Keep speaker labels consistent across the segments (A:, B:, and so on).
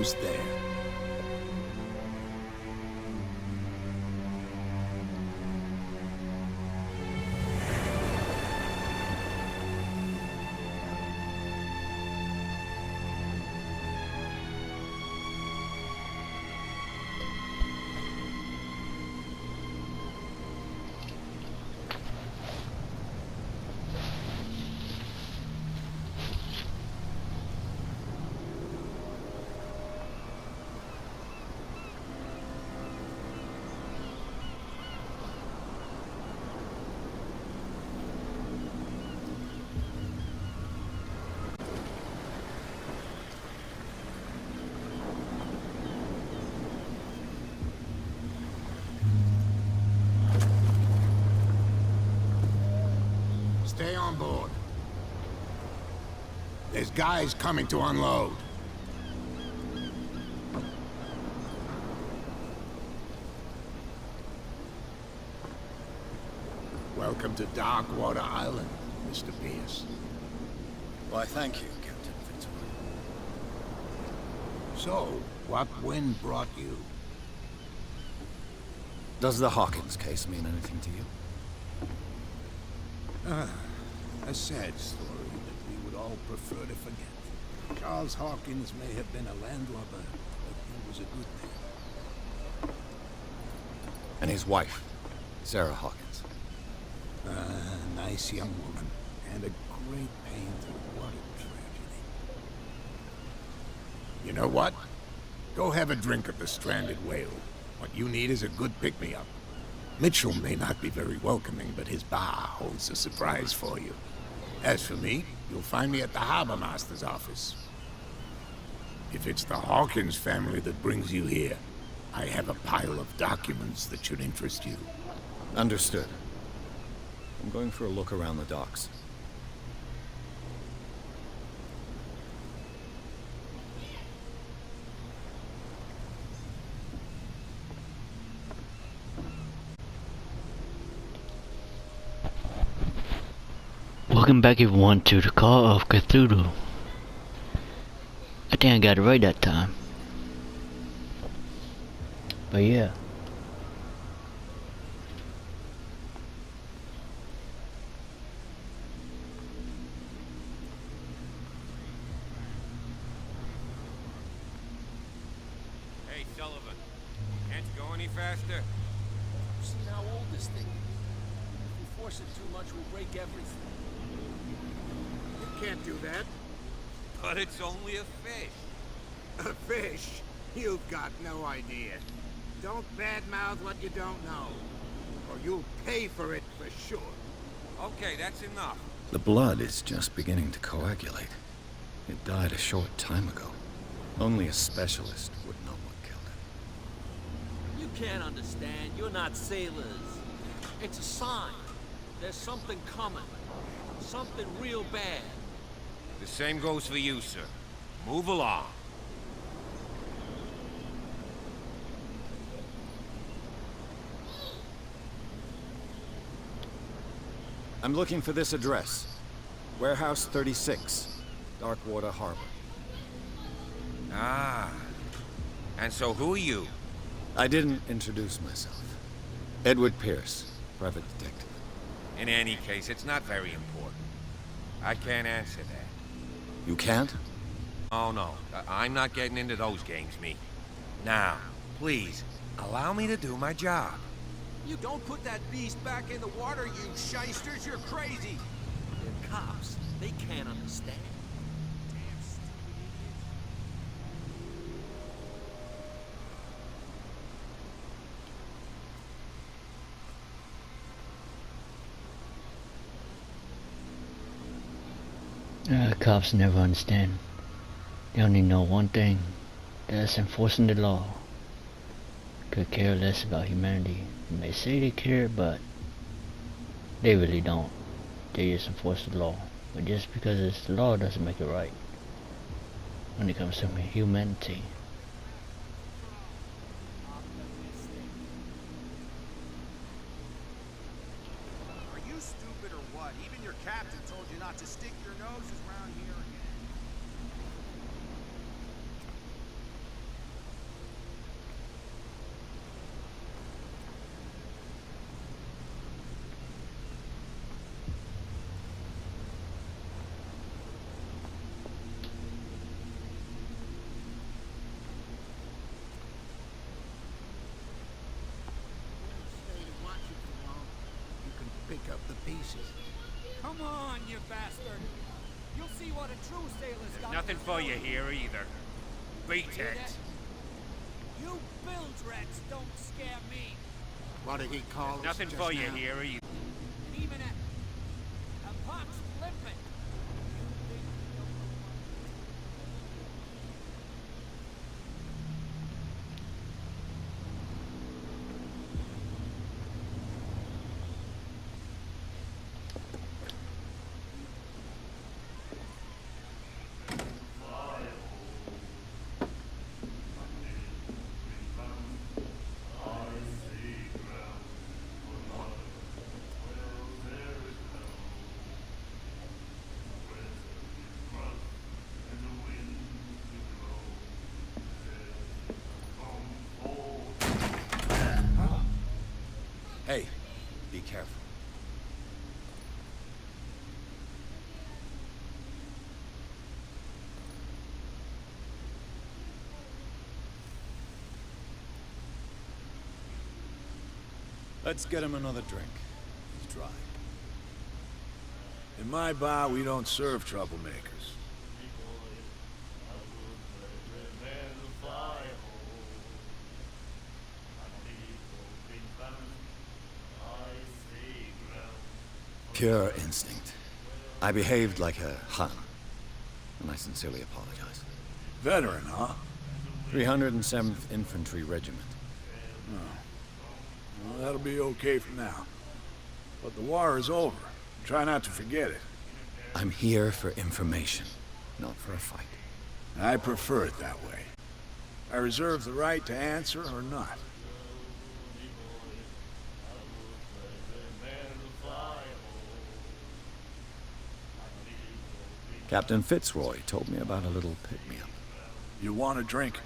A: almost there. Stay on board. There's guys coming to unload. Welcome to Darkwater Island, Mr. Pierce.
B: Why, thank you, Captain Fitzroy.
A: So, what wind brought you?
B: Does the Hawkins case mean anything to you?
A: A sad story that we would all prefer to forget. Charles Hawkins may have been a landlubber, but he was a good man.
B: And his wife, Sarah Hawkins.
A: A nice young woman, and a great pain through what a tragedy. You know what? Go have a drink at the Stranded Whale. What you need is a good pick-me-up. Mitchell may not be very welcoming, but his bar holds a surprise for you. As for me, you'll find me at the Harbor Master's office. If it's the Hawkins family that brings you here, I have a pile of documents that should interest you.
B: Understood. I'm going for a look around the docks.
C: Welcome back everyone to the Call of Cthulhu. I think I got it right that time. But yeah.
D: Hey, Sullivan. Can't you go any faster?
E: You've seen how old this thing is. If we force it too much, we'll break everything.
A: You can't do that.
D: But it's only a fish.
A: A fish? You've got no idea. Don't badmouth what you don't know, or you'll pay for it for sure.
D: Okay, that's enough.
B: The blood is just beginning to coagulate. It died a short time ago. Only a specialist would know what killed it.
E: You can't understand. You're not sailors. It's a sign. There's something coming. Something real bad.
D: The same goes for you, sir. Move along.
B: I'm looking for this address. Warehouse 36, Darkwater Harbor.
D: Ah. And so who are you?
B: I didn't introduce myself. Edward Pierce, private detective.
D: In any case, it's not very important. I can't answer that.
B: You can't?
D: Oh, no. I'm not getting into those games, me. Now, please, allow me to do my job.
E: You don't put that beast back in the water, you shysters. You're crazy. They're cops. They can't understand. Damn stupid idiots.
C: Cops never understand. They only know one thing. That's enforcing the law. Could care less about humanity. They may say they care, but they really don't. They just enforce the law. But just because it's the law doesn't make it right. When it comes to humanity.
F: Are you stupid or what? Even your captain told you not to stick your noses around here again.
D: pieces.
E: Come on, you bastard! You'll see what a true sailor's got.
D: Nothing for you here either. Beat
E: Hear
D: it.
E: that? You bilge rats don't scare me.
A: What did he call us
D: Nothing
A: just
D: for you
A: now?
D: here either.
E: And even a pop's flipping.
B: Hey, be careful. Let's get him another drink. He's dry.
G: In my bar, we don't serve troublemakers.
B: Pure instinct. I behaved like a Hun, and I sincerely apologize.
G: Veteran, huh?
B: 307th Infantry Regiment.
G: Well, that'll be okay for now. But the war is over. Try not to forget it.
B: I'm here for information, not for a fight.
G: I prefer it that way. I reserve the right to answer or not.
B: Captain Fitzroy told me about a little pick-me-up.
G: You want a drink?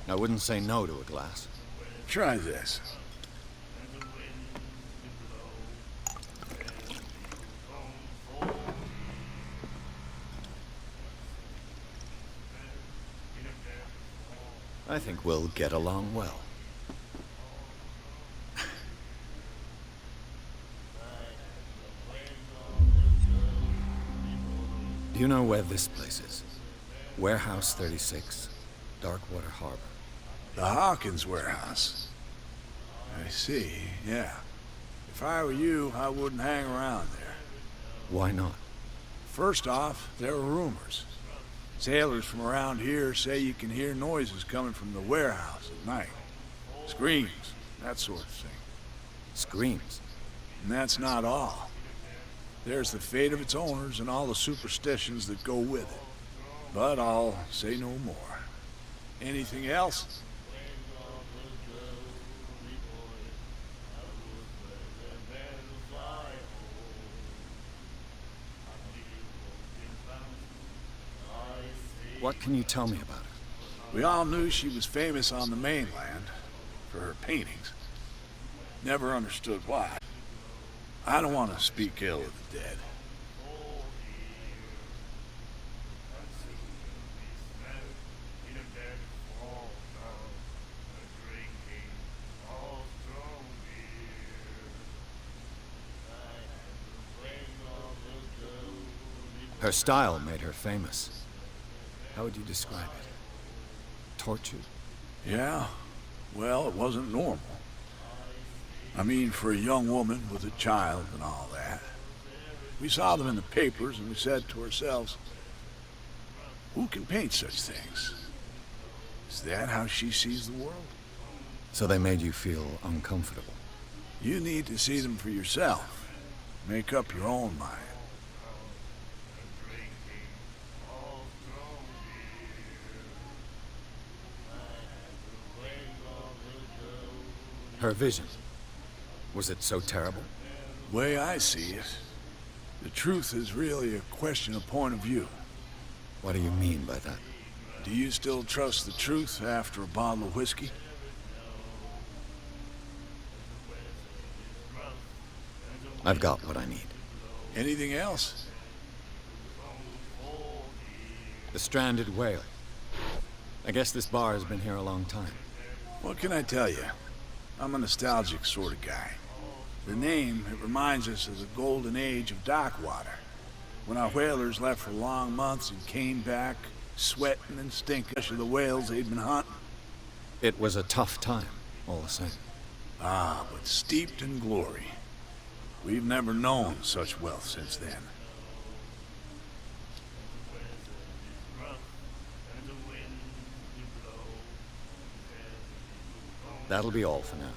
B: I wouldn't say no to a glass.
G: Try this.
B: I think we'll get along well. Do you know where this place is? Warehouse 36, Darkwater Harbor.
G: The Hawkins warehouse. I see, yeah. If I were you, I wouldn't hang around there.
B: Why not?
G: First off, there are rumors. Sailors from around here say you can hear noises coming from the warehouse at night. Screams, that sort of thing.
B: Screams.
G: And that's not all. There's the fate of its owners and all the superstitions that go with it. But I'll say no more. Anything else?
B: What can you tell me about her?
G: We all knew she was famous on the mainland for her paintings. Never understood why. I don't want to speak ill of the dead.
B: Her style made her famous. How would you describe it? Tortured?
G: Yeah, well, it wasn't normal. I mean, for a young woman with a child and all that. We saw them in the papers and we said to ourselves, who can paint such things? Is that how she sees the world?
B: So they made you feel uncomfortable.
G: You need to see them for yourself. Make up your own mind.
B: Her vision. Was it so terrible?
G: The way I see it, the truth is really a question of point of view.
B: What do you mean by that?
G: Do you still trust the truth after a bottle of whiskey?
B: I've got what I need.
G: Anything else?
B: The stranded whale. I guess this bar has been here a long time.
G: What can I tell you? I'm a nostalgic sort of guy. The name, it reminds us of the golden age of dock water, when our whalers left for long months and came back sweating and stinking of the whales they'd been hunting.
B: It was a tough time, all the same.
G: Ah, but steeped in glory. We've never known such wealth since then.
B: That'll be all for now.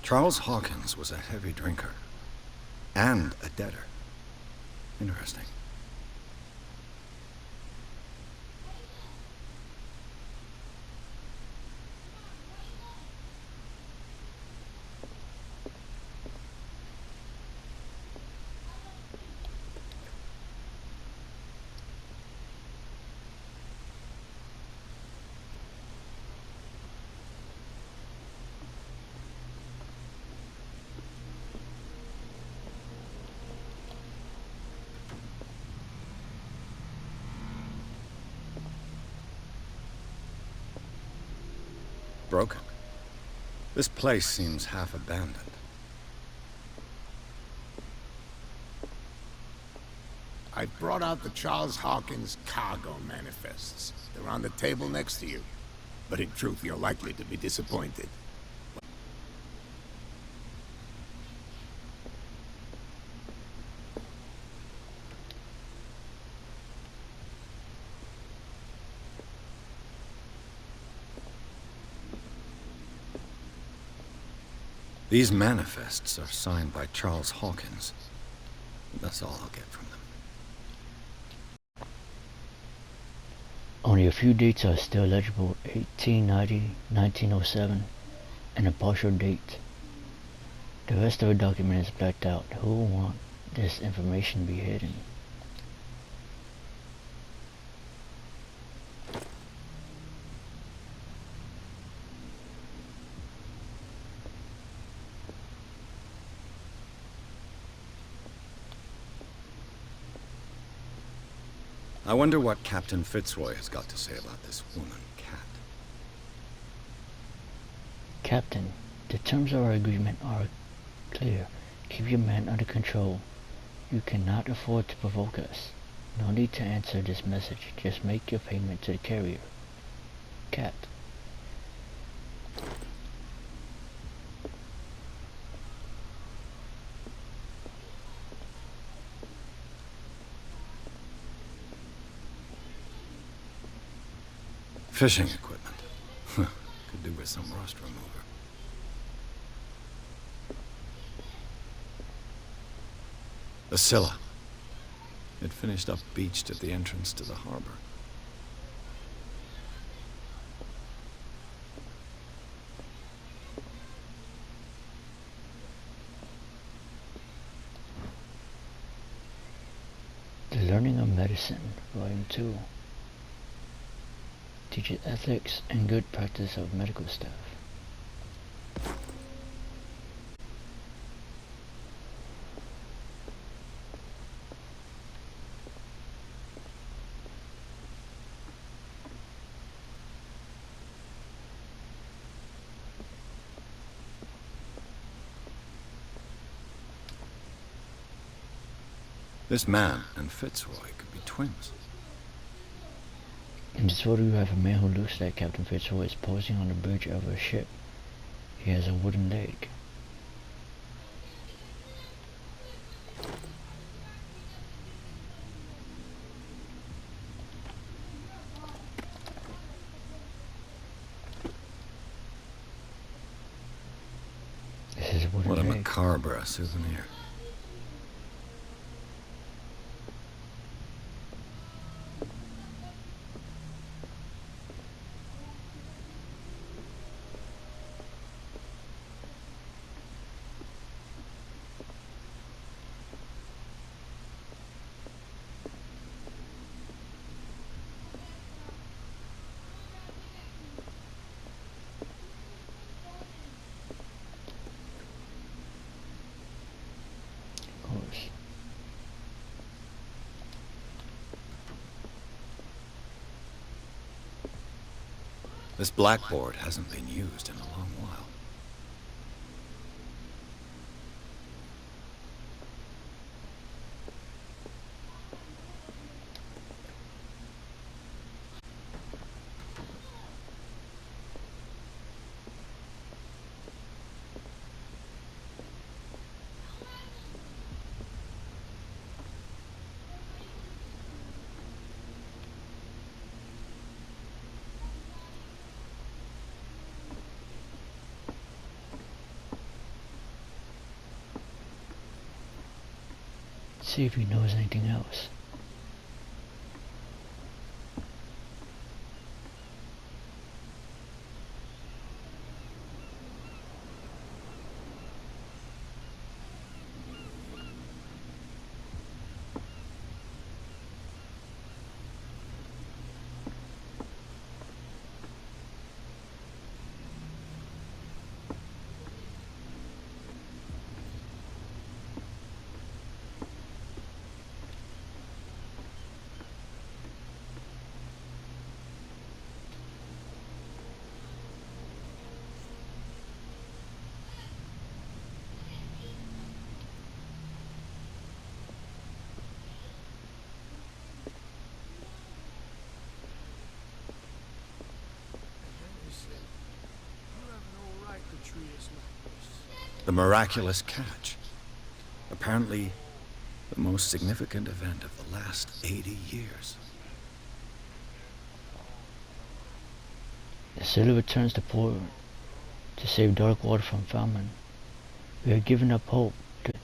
B: Charles Hawkins was a heavy drinker and a debtor. Interesting. Broken. This place seems half abandoned.
A: I've brought out the Charles Hawkins cargo manifests. They're on the table next to you. But in truth, you're likely to be disappointed.
B: These manifests are signed by Charles Hawkins. That's all I'll get from them.
C: Only a few dates are still legible: 1890, 1907, and a partial date. The rest of the document is blacked out. Who will want this information to be hidden?
B: I wonder what Captain Fitzroy has got to say about this woman, Cat.
C: Captain, the terms of our agreement are clear. Keep your men under control. You cannot afford to provoke us. No need to answer this message. Just make your payment to the carrier. Cat.
B: Fishing equipment. Could do with some rust remover. The Scylla. It finished up beached at the entrance to the harbor.
C: The learning of medicine, volume 2. Teaches ethics and good practice of medical staff.
B: This man and Fitzroy could be twins.
C: In this photo you have a man who looks like Captain Fitzroy is posing on the bridge of a ship. He has a wooden leg. This is a wooden
B: What a
C: leg.
B: macabre souvenir. This blackboard hasn't been used in a long while.
C: See if he knows anything else.
B: The miraculous catch. Apparently, the most significant event of the last 80 years.
C: The sailor returns to port to save Darkwater from famine. We are given up hope to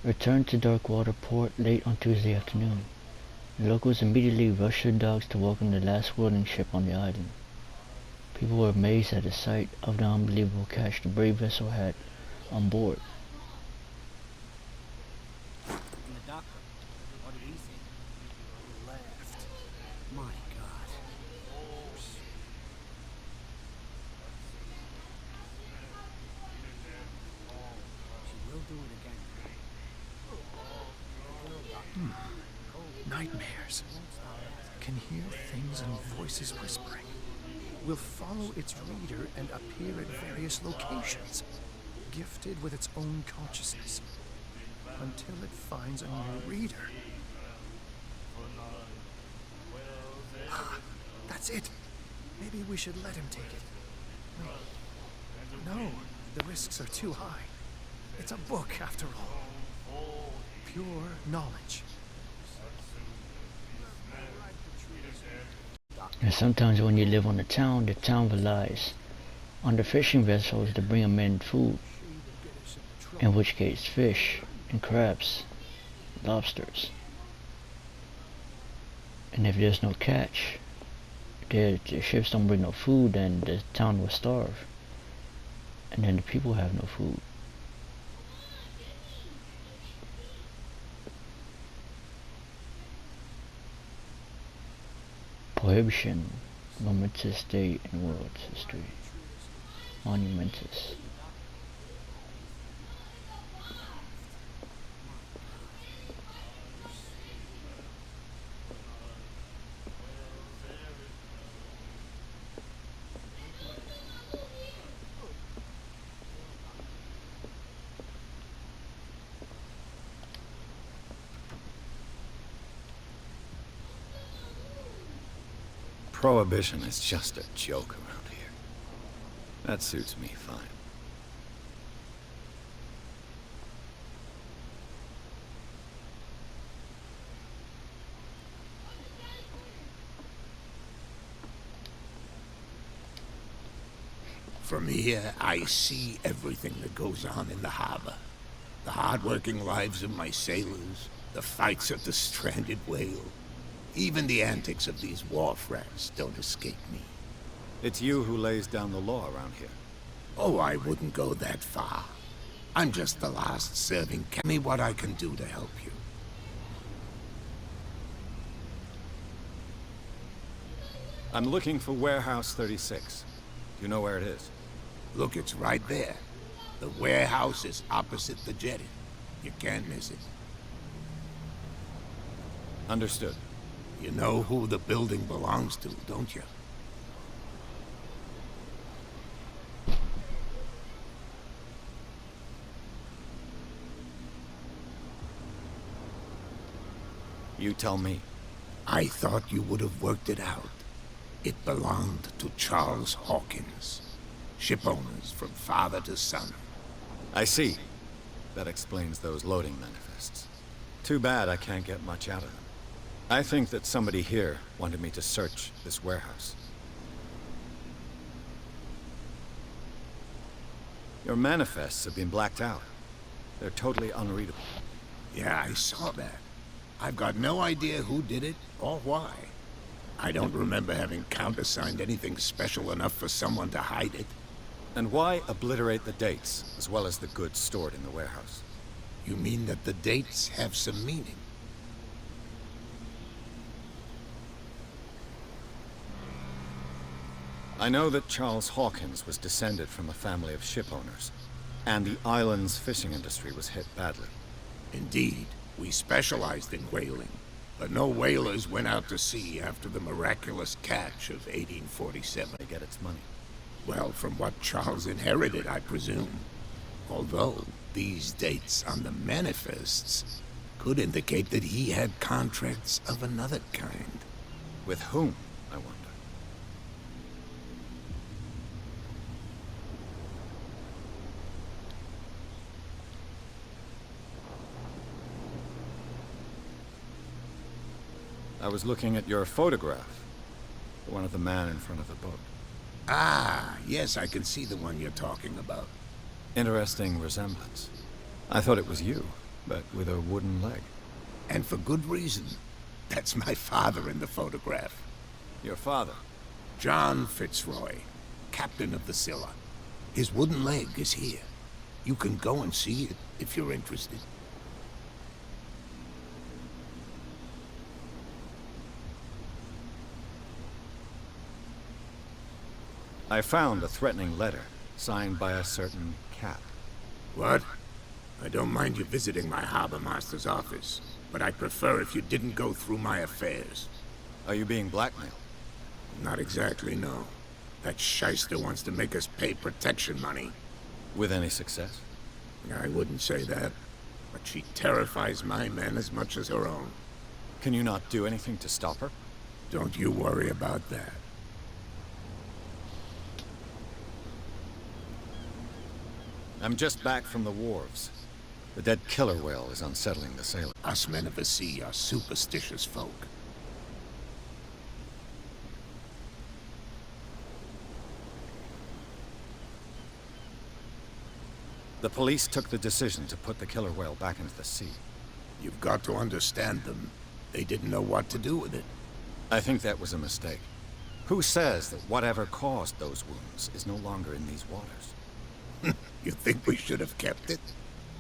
C: return to Darkwater port late on Tuesday afternoon. The locals immediately rush their dogs to welcome the last whaling ship on the island. People were amazed at the sight of the unbelievable catch the brave vessel had on board.
F: And the doctor, what did he think? He laughed. My God. She will do it again.
H: Nightmares. Can hear things and voices whispering. Will follow its reader and appear at various locations, gifted with its own consciousness, until it finds a new reader. Ah, that's it. Maybe we should let him take it. No, the risks are too high. It's a book, after all. Pure knowledge.
C: And sometimes when you live on the town relies on the fishing vessels to bring them in food, in which case fish and crabs, lobsters. And if there's no catch, the ships don't bring no food, then the town will starve. And then the people have no food. Prohibition, momentous day in world history. Monumentous.
B: Prohibition is just a joke around here. That suits me fine.
A: From here, I see everything that goes on in the harbor. The hard-working lives of my sailors, the fights at the stranded whale. Even the antics of these wharf rats don't escape me.
B: It's you who lays down the law around here.
A: Oh, I wouldn't go that far. I'm just the last serving. Tell me what I can do to help you.
B: I'm looking for Warehouse 36. Do you know where it is?
A: Look, it's right there. The warehouse is opposite the jetty. You can't miss it.
B: Understood.
A: You know who the building belongs to, don't you?
B: You tell me.
A: I thought you would have worked it out. It belonged to Charles Hawkins. Ship owners from father to son.
B: I see. That explains those loading manifests. Too bad I can't get much out of them. I think that somebody here wanted me to search this warehouse. Your manifests have been blacked out. They're totally unreadable.
A: Yeah, I saw that. I've got no idea who did it or why. I don't remember having countersigned anything special enough for someone to hide it.
B: And why obliterate the dates, as well as the goods stored in the warehouse?
A: You mean that the dates have some meaning?
B: I know that Charles Hawkins was descended from a family of ship owners, and the island's fishing industry was hit badly.
A: Indeed, we specialized in whaling, but no whalers went out to sea after the miraculous catch of 1847.
B: To get its money.
A: Well, from what Charles inherited, I presume. Although, these dates on the manifests could indicate that he had contracts of another kind.
B: With whom, I wonder? I was looking at your photograph. The one of the man in front of the boat.
A: Ah, yes, I can see the one you're talking about.
B: Interesting resemblance. I thought it was you, but with a wooden leg.
A: And for good reason. That's my father in the photograph.
B: Your father?
A: John Fitzroy, captain of the Scylla. His wooden leg is here. You can go and see it if you're interested.
B: I found a threatening letter, signed by a certain cat.
A: What? I don't mind you visiting my harbor master's office, but I'd prefer if you didn't go through my affairs.
B: Are you being blackmailed?
A: Not exactly, no. That shyster wants to make us pay protection money.
B: With any success?
A: I wouldn't say that, but she terrifies my men as much as her own.
B: Can you not do anything to stop her?
A: Don't you worry about that.
B: I'm just back from the wharves. The dead killer whale is unsettling the sailors.
A: Us men of the sea are superstitious folk.
B: The police took the decision to put the killer whale back into the sea.
A: You've got to understand them. They didn't know what to do with it.
B: I think that was a mistake. Who says that whatever caused those wounds is no longer in these waters?
A: You think we should have kept it?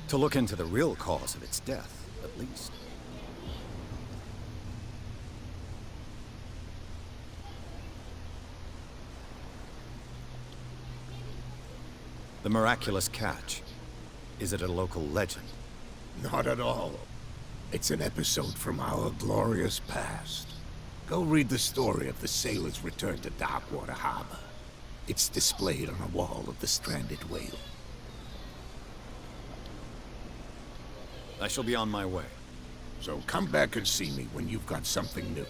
B: To look into the real cause of its death, at least. The miraculous catch. Is it a local legend?
A: Not at all. It's an episode from our glorious past. Go read the story of the sailor's return to Darkwater Harbor. It's displayed on a wall of the stranded whale.
B: I shall be on my way.
A: So come back and see me when you've got something new.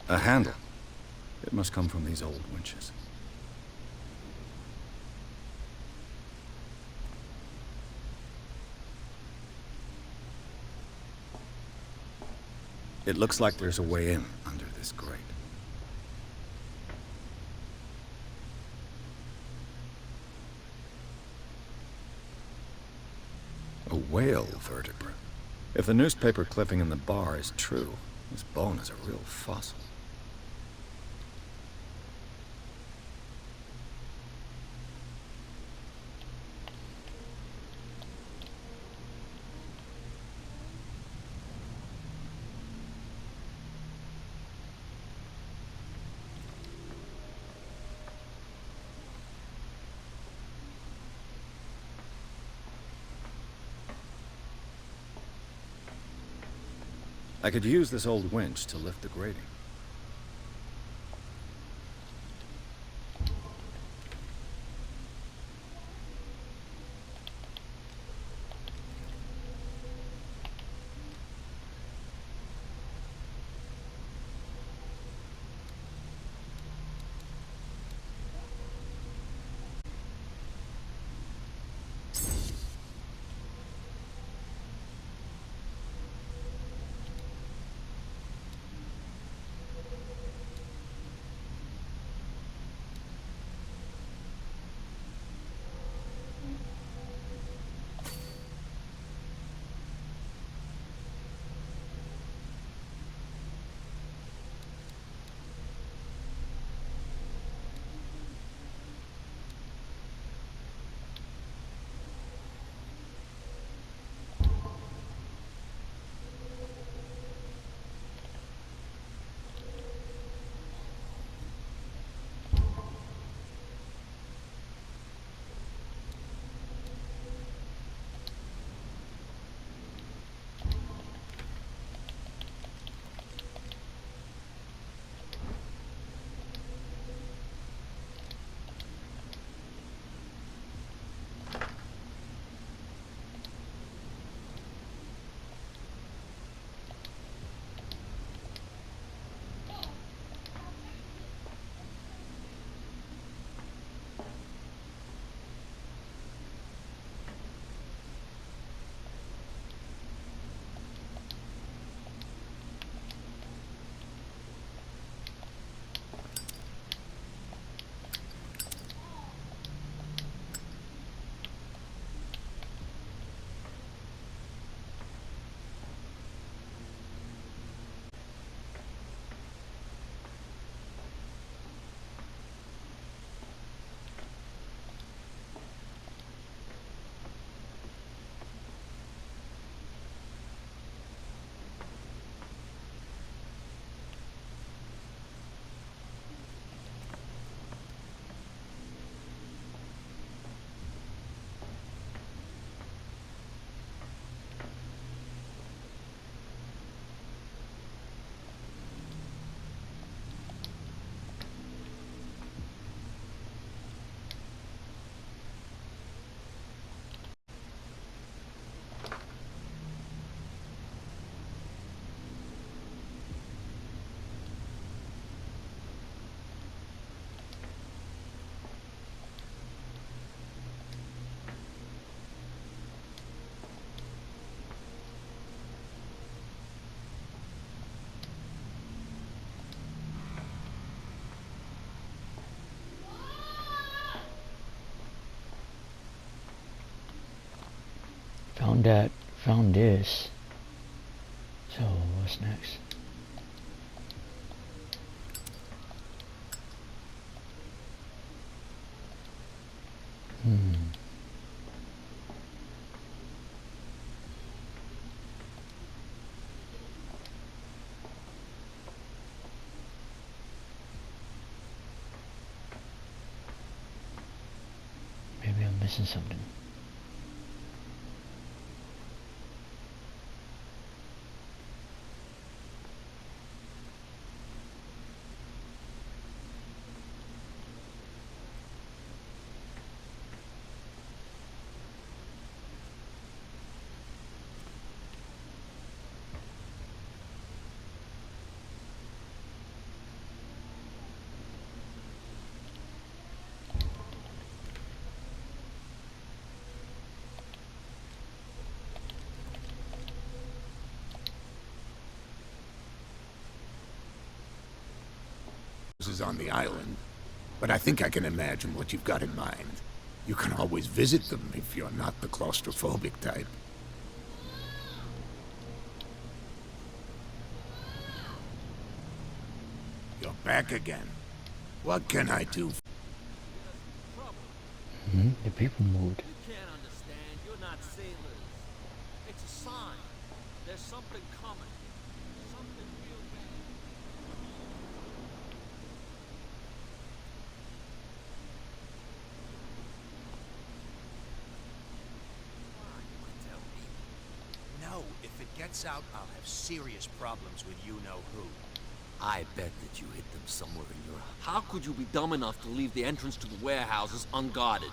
B: A handle. It must come from these old winches. It looks like there's a way in under this grate. A whale vertebra. If the newspaper clipping in the bar is true, this bone is a real fossil. I could use this old winch to lift the grating.
C: Found that, found this. So, what's next? Maybe I'm missing something.
A: Is on the island, but I think I can imagine what you've got in mind. You can always visit them if you're not the claustrophobic type. back again. What can I do?
C: The people moved.
E: You can't understand. You're not sailors. It's a sign. There's something coming. Something real bad.
I: No, if it gets out, I'll have serious problems with you-know-who.
E: I bet that you hid them somewhere in your house. How could you be dumb enough to leave the entrance to the warehouses unguarded?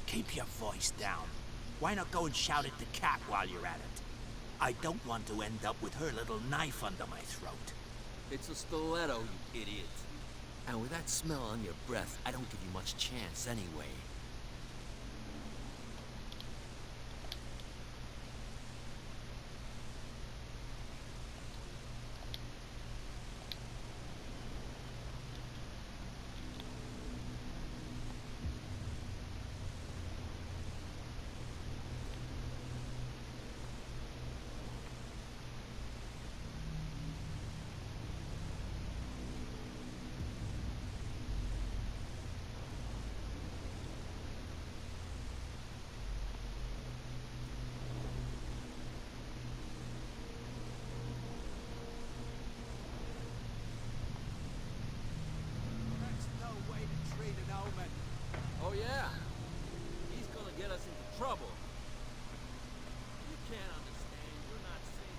I: Keep your voice down. Why not go and shout at the cat while you're at it? I don't want to end up with her little knife under my throat.
E: It's a stiletto, you idiot. And with that smell on your breath, I don't give you much chance anyway.
I: That's no way to treat an omen.
E: Oh yeah? He's gonna get us into trouble. You can't understand. You're not sailors.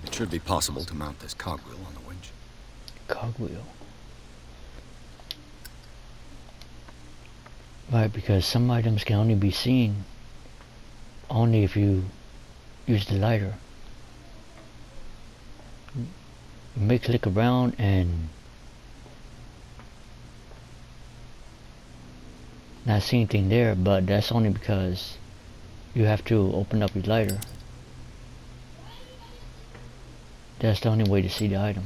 B: It should be possible to mount this cogwheel on the winch.
C: Cogwheel. Right, because some items can only be seen only if you use the lighter. You may click around and not see anything there, but that's only because you have to open up your lighter. That's the only way to see the item.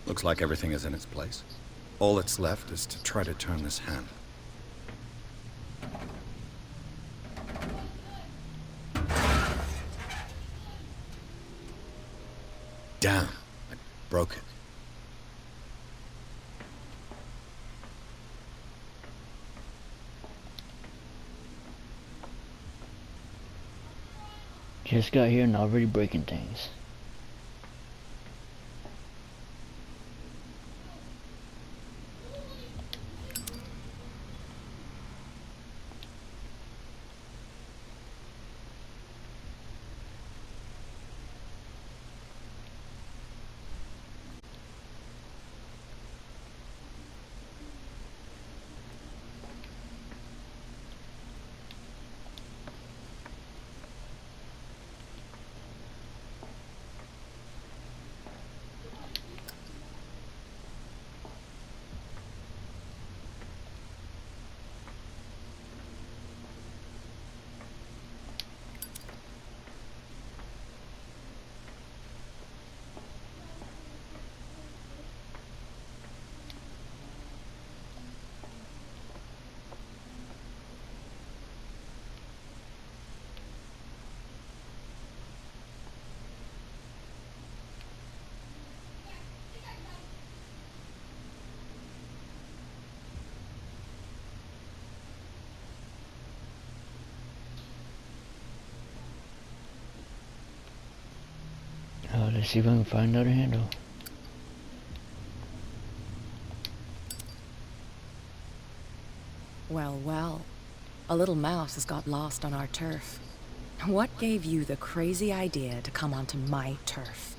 B: Looks like everything is in its place. All that's left is to try to turn this handle. Damn, I broke it.
C: Just got here and already breaking things. let's see if I can find another handle.
J: Well, well. A little mouse has got lost on our turf. What gave you the crazy idea to come onto my turf?